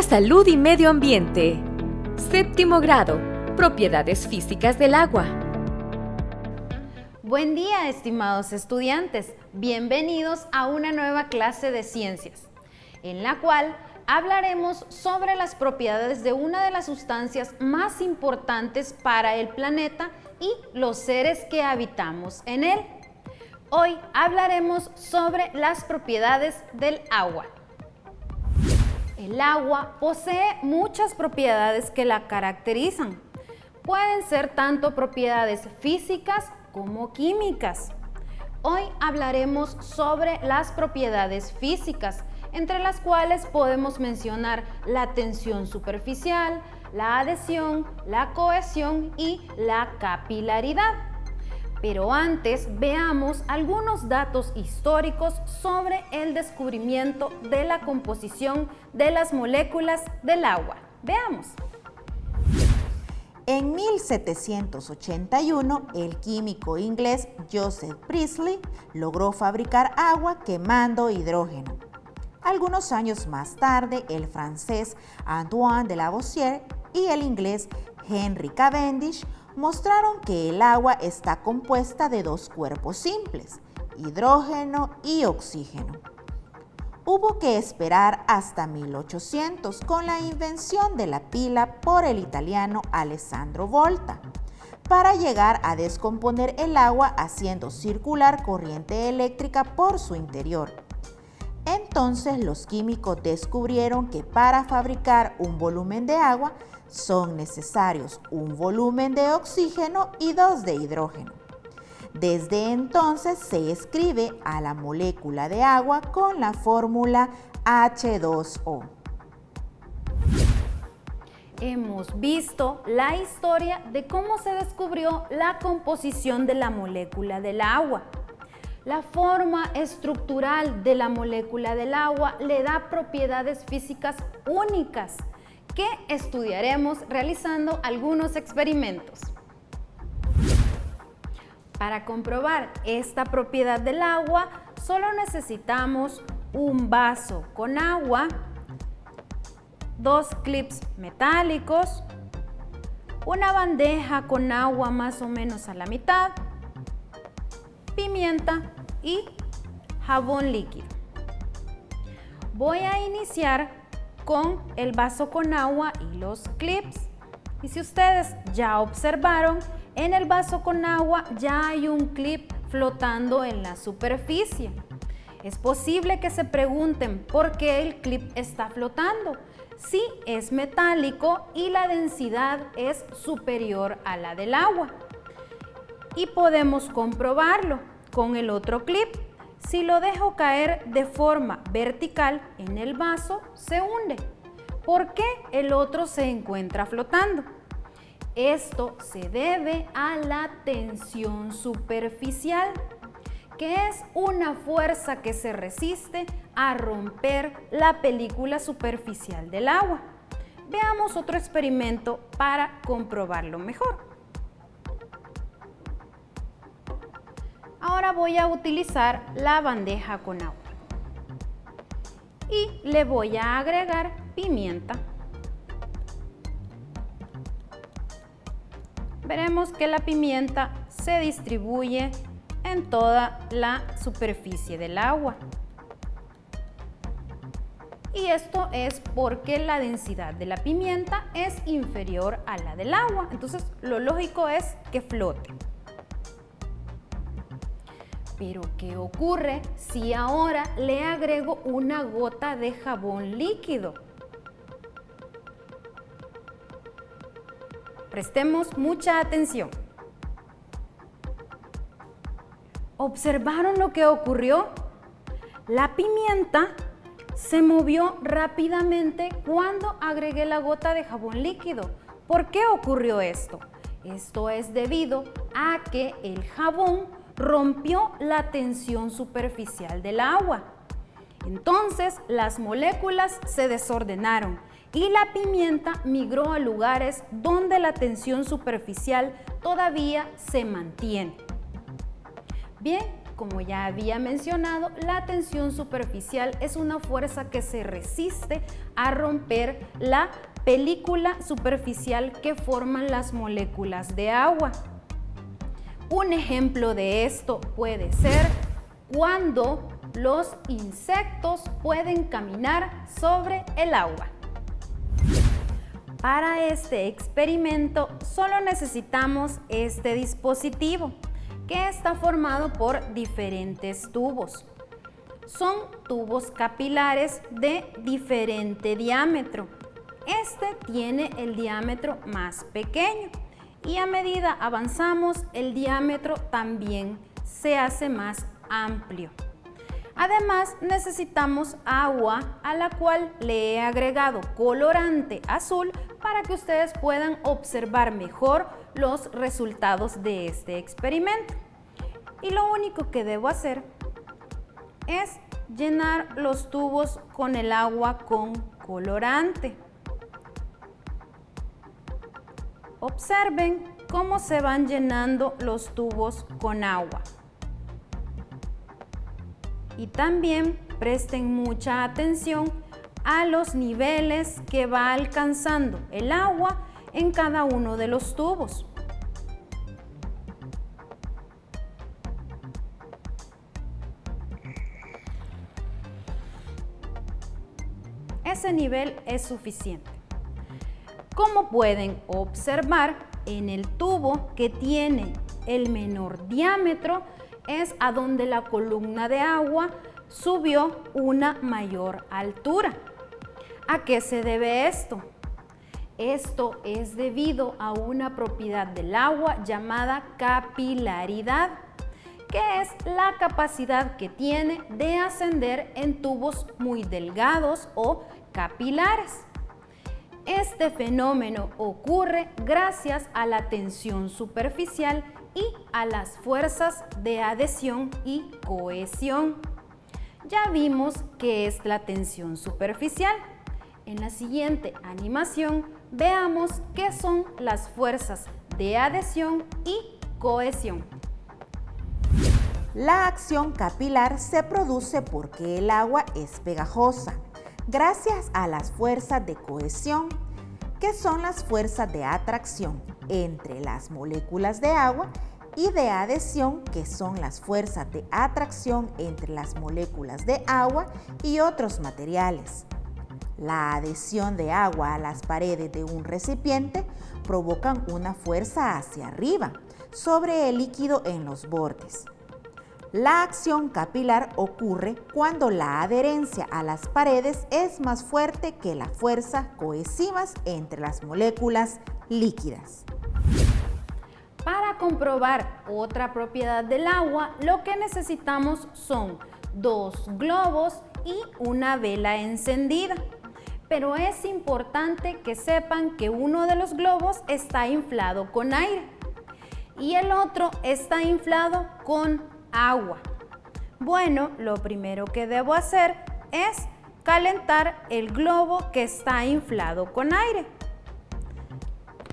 Historia, Salud y Medio Ambiente. Séptimo grado. Propiedades físicas del agua. Buen día, estimados estudiantes. Bienvenidos a una nueva clase de ciencias, en la cual hablaremos sobre las propiedades de una de las sustancias más importantes para el planeta y los seres que habitamos en él. Hoy hablaremos sobre las propiedades del agua. El agua posee muchas propiedades que la caracterizan. Pueden ser tanto propiedades físicas como químicas. Hoy hablaremos sobre las propiedades físicas, entre las cuales podemos mencionar la tensión superficial, la adhesión, la cohesión y la capilaridad. Pero antes veamos algunos datos históricos sobre el descubrimiento de la composición de las moléculas del agua. Veamos. En 1781, el químico inglés Joseph Priestley logró fabricar agua quemando hidrógeno. Algunos años más tarde, el francés Antoine de Lavoisier y el inglés Henry Cavendish mostraron que el agua está compuesta de dos cuerpos simples, hidrógeno y oxígeno. Hubo que esperar hasta 1800 con la invención de la pila por el italiano Alessandro Volta para llegar a descomponer el agua haciendo circular corriente eléctrica por su interior. Entonces los químicos descubrieron que para fabricar un volumen de agua son necesarios un volumen de oxígeno y dos de hidrógeno. Desde entonces se escribe a la molécula de agua con la fórmula H2O. Hemos visto la historia de cómo se descubrió la composición de la molécula del agua. La forma estructural de la molécula del agua le da propiedades físicas únicas que estudiaremos realizando algunos experimentos. Para comprobar esta propiedad del agua, solo necesitamos un vaso con agua, dos clips metálicos, una bandeja con agua más o menos a la mitad, pimienta y jabón líquido. Voy a iniciar con el vaso con agua y los clips. Y si ustedes ya observaron, en el vaso con agua ya hay un clip flotando en la superficie. Es posible que se pregunten por qué el clip está flotando. Sí, es metálico y la densidad es superior a la del agua. Y podemos comprobarlo con el otro clip. Si lo dejo caer de forma vertical en el vaso, se hunde. ¿Por qué el otro se encuentra flotando? Esto se debe a la tensión superficial, que es una fuerza que se resiste a romper la película superficial del agua. Veamos otro experimento para comprobarlo mejor. Ahora voy a utilizar la bandeja con agua y le voy a agregar pimienta. Veremos que la pimienta se distribuye en toda la superficie del agua. Y esto es porque la densidad de la pimienta es inferior a la del agua. Entonces, lo lógico es que flote. Pero, ¿qué ocurre si ahora le agrego una gota de jabón líquido? Prestemos mucha atención. ¿Observaron lo que ocurrió? La pimienta se movió rápidamente cuando agregué la gota de jabón líquido. ¿Por qué ocurrió esto? Esto es debido a que el jabón rompió la tensión superficial del agua. Entonces, las moléculas se desordenaron y la pimienta migró a lugares donde la tensión superficial todavía se mantiene. Bien, como ya había mencionado, la tensión superficial es una fuerza que se resiste a romper la película superficial que forman las moléculas de agua. Un ejemplo de esto puede ser cuando los insectos pueden caminar sobre el agua. Para este experimento solo necesitamos este dispositivo, que está formado por diferentes tubos. Son tubos capilares de diferente diámetro. Este tiene el diámetro más pequeño y a medida avanzamos, el diámetro también se hace más amplio. Además, necesitamos agua a la cual le he agregado colorante azul para que ustedes puedan observar mejor los resultados de este experimento. Y lo único que debo hacer es llenar los tubos con el agua con colorante. Observen cómo se van llenando los tubos con agua. Y también presten mucha atención a los niveles que va alcanzando el agua en cada uno de los tubos. Ese nivel es suficiente. Como pueden observar, en el tubo que tiene el menor diámetro es a donde la columna de agua subió una mayor altura. ¿A qué se debe esto? Esto es debido a una propiedad del agua llamada capilaridad, que es la capacidad que tiene de ascender en tubos muy delgados o capilares. Este fenómeno ocurre gracias a la tensión superficial y a las fuerzas de adhesión y cohesión. Ya vimos qué es la tensión superficial. En la siguiente animación veamos qué son las fuerzas de adhesión y cohesión. La acción capilar se produce porque el agua es pegajosa, gracias a las fuerzas de cohesión, que son las fuerzas de atracción entre las moléculas de agua, y de adhesión, que son las fuerzas de atracción entre las moléculas de agua y otros materiales. La adhesión de agua a las paredes de un recipiente provocan una fuerza hacia arriba sobre el líquido en los bordes. La acción capilar ocurre cuando la adherencia a las paredes es más fuerte que la fuerza cohesiva entre las moléculas líquidas. Para comprobar otra propiedad del agua, lo que necesitamos son dos globos y una vela encendida. Pero es importante que sepan que uno de los globos está inflado con aire y el otro está inflado con agua. Bueno, lo primero que debo hacer es calentar el globo que está inflado con aire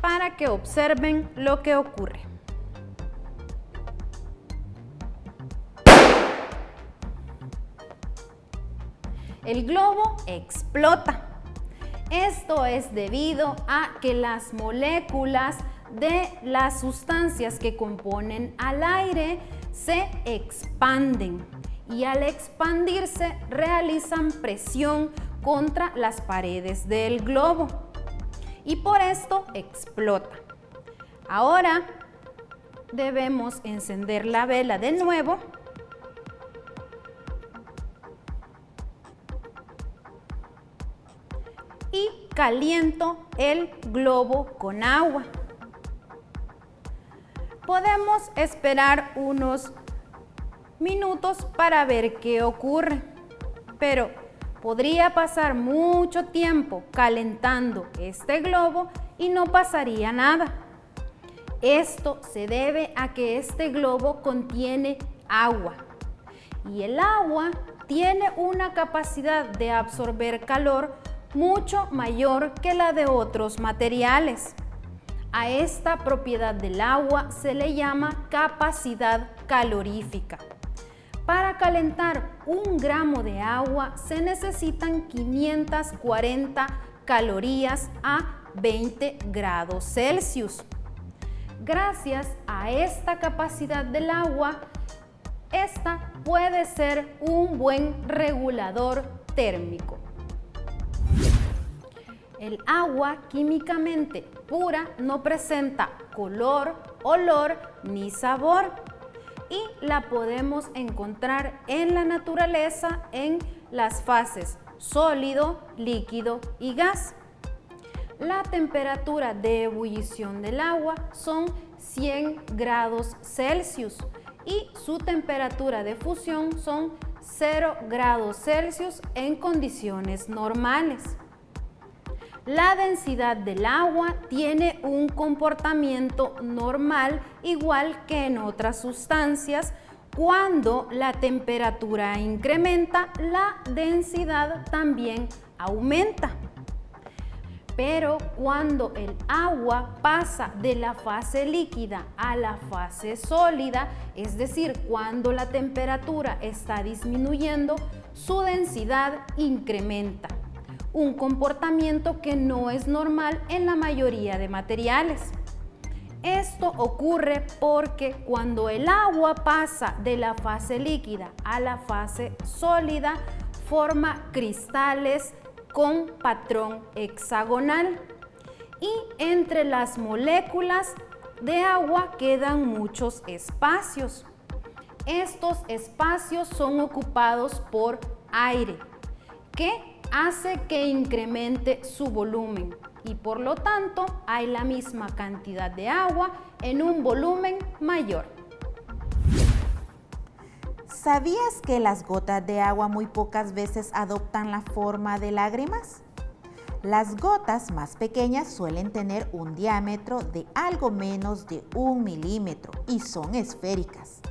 para que observen lo que ocurre. El globo explota. Esto es debido a que las moléculas de las sustancias que componen al aire se expanden y al expandirse realizan presión contra las paredes del globo y por esto explota. Ahora debemos encender la vela de nuevo y caliento el globo con agua. Podemos esperar unos minutos para ver qué ocurre, pero podría pasar mucho tiempo calentando este globo y no pasaría nada. Esto se debe a que este globo contiene agua y el agua tiene una capacidad de absorber calor mucho mayor que la de otros materiales. A esta propiedad del agua se le llama capacidad calorífica. Para calentar 1 gramo de agua se necesitan 540 calorías a 20 grados Celsius. Gracias a esta capacidad del agua, esta puede ser un buen regulador térmico. El agua químicamente pura no presenta color, olor ni sabor y la podemos encontrar en la naturaleza en las fases sólido, líquido y gas. La temperatura de ebullición del agua son 100 grados Celsius y su temperatura de fusión son 0 grados Celsius en condiciones normales. La densidad del agua tiene un comportamiento normal igual que en otras sustancias. Cuando la temperatura incrementa, la densidad también aumenta. Pero cuando el agua pasa de la fase líquida a la fase sólida, es decir, cuando la temperatura está disminuyendo, su densidad incrementa. Un comportamiento que no es normal en la mayoría de materiales. Esto ocurre porque cuando el agua pasa de la fase líquida a la fase sólida, forma cristales con patrón hexagonal y entre las moléculas de agua quedan muchos espacios. Estos espacios son ocupados por aire, que hace que incremente su volumen y por lo tanto hay la misma cantidad de agua en un volumen mayor. ¿Sabías que las gotas de agua muy pocas veces adoptan la forma de lágrimas? Las gotas más pequeñas suelen tener un diámetro de algo menos de 1 milímetro y son esféricas.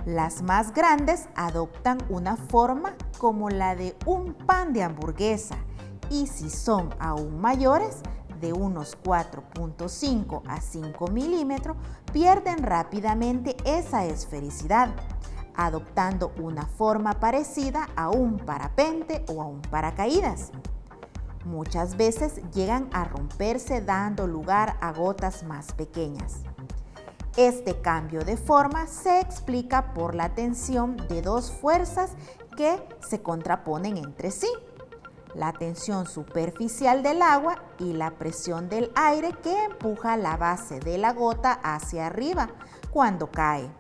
Las más grandes adoptan una forma como la de un pan de hamburguesa y si son aún mayores, de unos 4.5 a 5 milímetros, pierden rápidamente esa esfericidad, adoptando una forma parecida a un parapente o a un paracaídas. Muchas veces llegan a romperse dando lugar a gotas más pequeñas. Este cambio de forma se explica por la tensión de dos fuerzas que se contraponen entre sí: la tensión superficial del agua y la presión del aire que empuja la base de la gota hacia arriba cuando cae,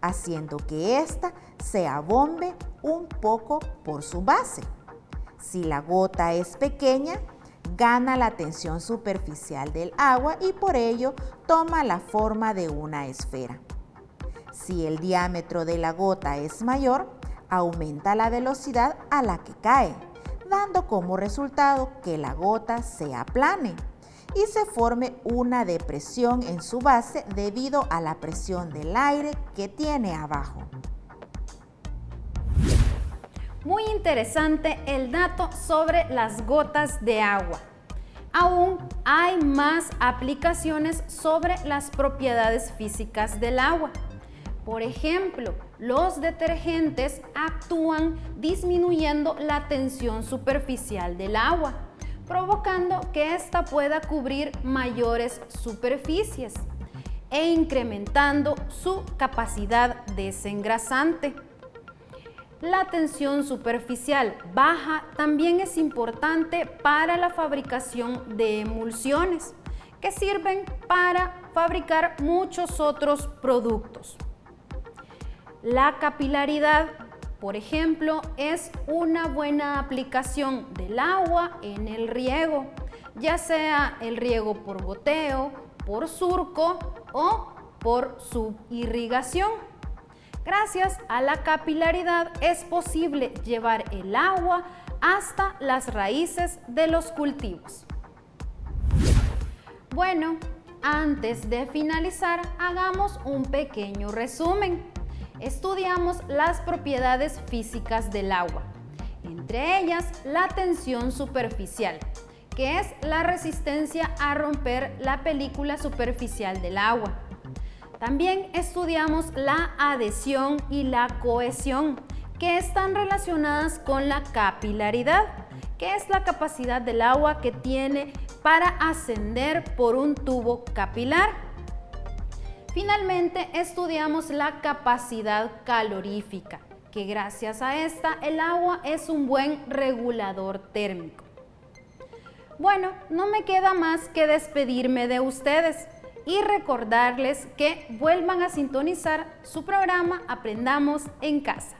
haciendo que ésta se abombe un poco por su base. Si la gota es pequeña, gana la tensión superficial del agua y por ello toma la forma de una esfera. Si el diámetro de la gota es mayor, aumenta la velocidad a la que cae, dando como resultado que la gota se aplane y se forme una depresión en su base debido a la presión del aire que tiene abajo. Muy interesante el dato sobre las gotas de agua. Aún hay más aplicaciones sobre las propiedades físicas del agua. Por ejemplo, los detergentes actúan disminuyendo la tensión superficial del agua, provocando que ésta pueda cubrir mayores superficies e incrementando su capacidad desengrasante. La tensión superficial baja también es importante para la fabricación de emulsiones, que sirven para fabricar muchos otros productos. La capilaridad, por ejemplo, es una buena aplicación del agua en el riego, ya sea el riego por goteo, por surco o por subirrigación. Gracias a la capilaridad es posible llevar el agua hasta las raíces de los cultivos. Bueno, antes de finalizar, hagamos un pequeño resumen. Estudiamos las propiedades físicas del agua, entre ellas la tensión superficial, que es la resistencia a romper la película superficial del agua. También estudiamos la adhesión y la cohesión, que están relacionadas con la capilaridad, que es la capacidad del agua que tiene para ascender por un tubo capilar. Finalmente, estudiamos la capacidad calorífica, que gracias a esta el agua es un buen regulador térmico. Bueno, no me queda más que despedirme de ustedes y recordarles que vuelvan a sintonizar su programa Aprendamos en Casa.